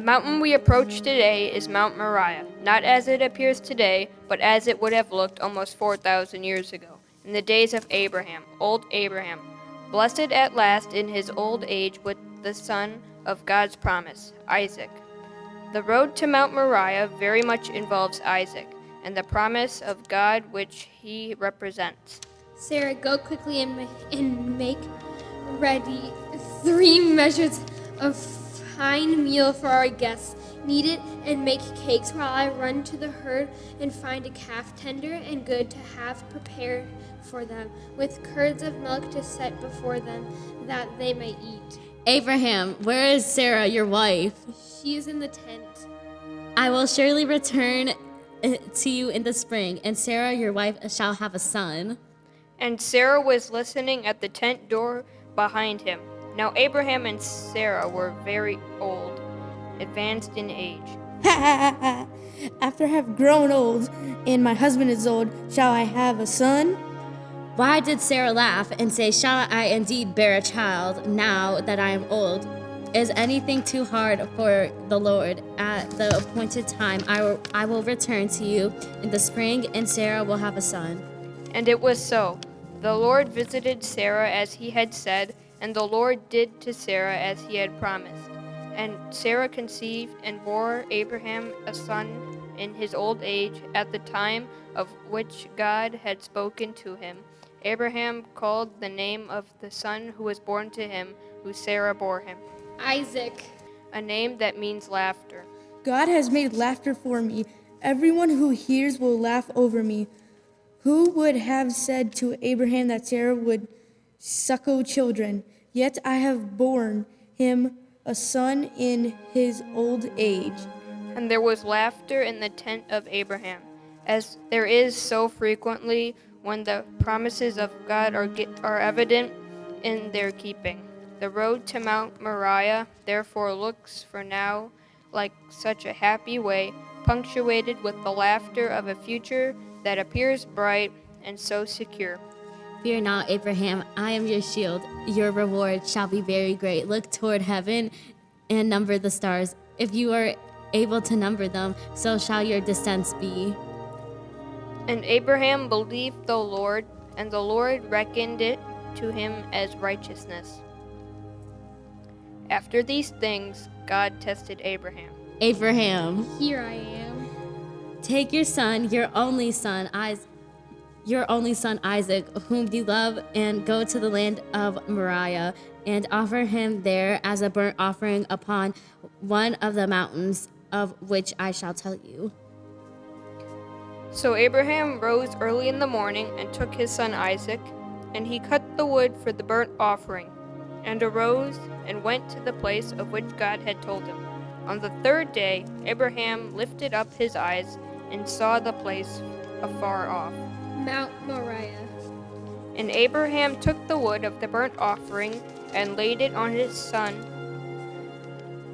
mountain we approach today is Mount Moriah, not as it appears today, but as it would have looked almost 4,000 years ago, in the days of Abraham, old Abraham, blessed at last in his old age with the son of God's promise, Isaac. The road to Mount Moriah very much involves Isaac and the promise of God which he represents. Sarah, go quickly and make ready 3 measures of fine meal for our guests. Knead it and make cakes while I run to the herd and find a calf tender and good to have prepared for them, with curds of milk to set before them, that they may eat. Abraham, where is Sarah, your wife? She is in the tent. I will surely return to you in the spring, and Sarah, your wife, shall have a son. And Sarah was listening at the tent door behind him. Now Abraham and Sarah were very old, advanced in age. After I have grown old, and my husband is old, shall I have a son? Why did Sarah laugh and say, shall I indeed bear a child now that I am old? Is anything too hard for the Lord? At the appointed time, I will return to you in the spring, and Sarah will have a son. And it was so. The Lord visited Sarah as he had said, and the Lord did to Sarah as he had promised. And Sarah conceived and bore Abraham a son in his old age, at the time of which God had spoken to him. Abraham called the name of the son who was born to him, who Sarah bore him, Isaac, a name that means laughter. God has made laughter for me. Everyone who hears will laugh over me. Who would have said to Abraham that Sarah would suckle children? Yet I have borne him a son in his old age. And there was laughter in the tent of Abraham, as there is so frequently when the promises of God are evident in their keeping. The road to Mount Moriah therefore looks for now like such a happy way, punctuated with the laughter of a future that appears bright and so secure. Fear not, Abraham, I am your shield. Your reward shall be very great. Look toward heaven and number the stars. If you are able to number them, so shall your descendants be. And Abraham believed the Lord, and the Lord reckoned it to him as righteousness. After these things, God tested Abraham. Abraham, here I am. take your son, your only son Isaac, whom you love, and go to the land of Moriah, and offer him there as a burnt offering upon one of the mountains of which I shall tell you. So Abraham rose early in the morning and took his son Isaac, and he cut the wood for the burnt offering, and arose and went to the place of which God had told him. On the 3rd day, Abraham lifted up his eyes and saw the place afar off. Mount Moriah. And Abraham took the wood of the burnt offering and laid it on his son,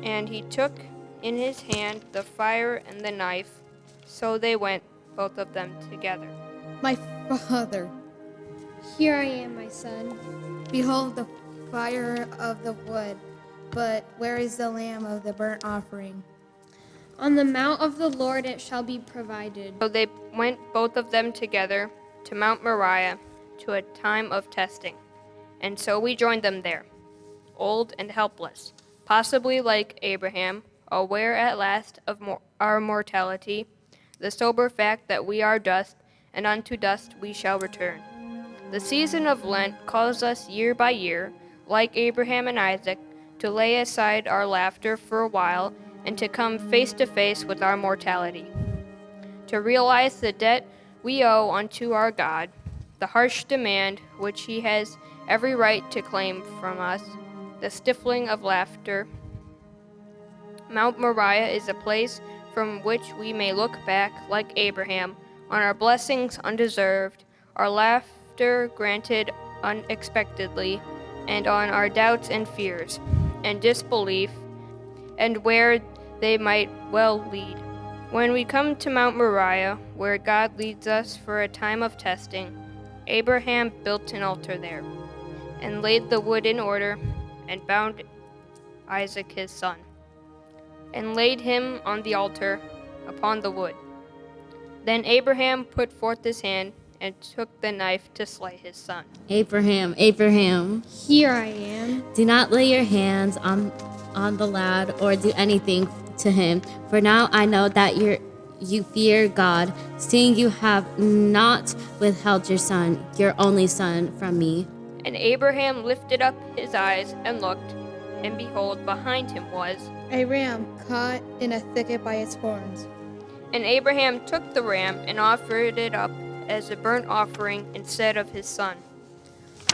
and he took in his hand the fire and the knife. So they went, both of them together. My father, Here I am, my son. behold the fire of the wood, but where is the lamb of the burnt offering? On the mount of the Lord it shall be provided. So they went, both of them together, to Mount Moriah, to a time of testing. And so we joined them there, old and helpless, possibly like Abraham, aware at last of our mortality, the sober fact that we are dust, and unto dust we shall return. The season of Lent calls us year by year, like Abraham and Isaac, to lay aside our laughter for a while and to come face to face with our mortality, to realize the debt we owe unto our God, the harsh demand which he has every right to claim from us, the stifling of laughter. Mount Moriah is a place from which we may look back, like Abraham, on our blessings undeserved, our laughter granted unexpectedly, and on our doubts and fears and disbelief, and where they might well lead. When we come to Mount Moriah, where God leads us for a time of testing, Abraham built an altar there, and laid the wood in order, and bound Isaac his son. and laid him on the altar upon the wood. Then Abraham put forth his hand and took the knife to slay his son. Abraham, Abraham, Here I am. do not lay your hands on the lad or do anything to him, for now I know that you fear God, seeing you have not withheld your son, your only son, from me. And Abraham lifted up his eyes and looked, and behold, behind him was. A ram caught in a thicket by its horns. And Abraham took the ram and offered it up as a burnt offering instead of his son.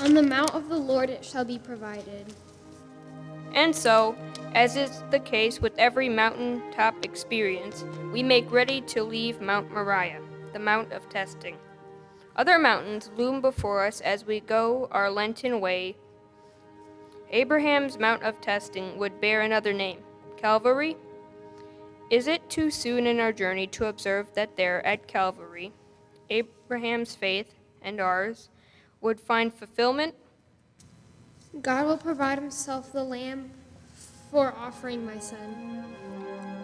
On the mount of the Lord it shall be provided. And so, as is the case with every mountaintop experience, we make ready to leave Mount Moriah, the mount of testing. Other mountains loom before us as we go our Lenten way. Abraham's mount of testing would bear another name, Calvary. Is it too soon in our journey to observe that there at Calvary, Abraham's faith and ours would find fulfillment? God will provide himself the lamb for offering my son.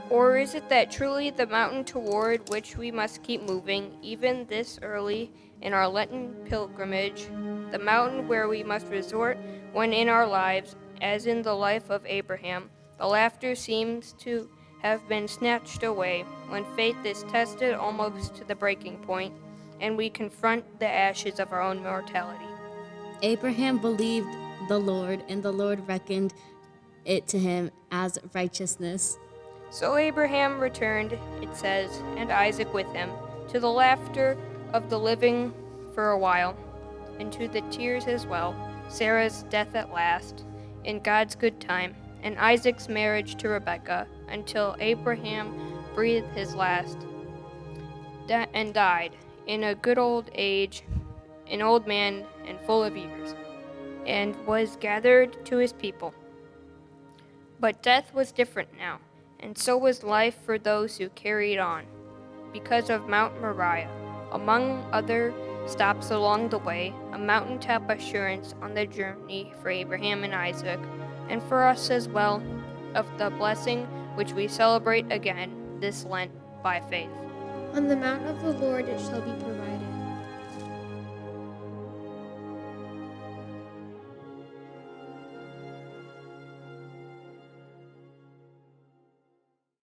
Or is it that truly the mountain toward which we must keep moving, even this early in our Lenten pilgrimage, the mountain where we must resort when in our lives, as in the life of Abraham, the laughter seems to have been snatched away, when faith is tested almost to the breaking point, and we confront the ashes of our own mortality? Abraham believed the Lord, and the Lord reckoned it to him as righteousness. So Abraham returned, it says, and Isaac with him, to the laughter of the living for a while, and to the tears as well, Sarah's death at last, in God's good time, and Isaac's marriage to Rebekah, until Abraham breathed his last, and died in a good old age, an old man and full of years, and was gathered to his people. But death was different now, and so was life for those who carried on, because of Mount Moriah, among other stops along the way, a mountaintop assurance on the journey for Abraham and Isaac, and for us as well, of the blessing which we celebrate again this Lent by faith. On the mount of the Lord it shall be provided.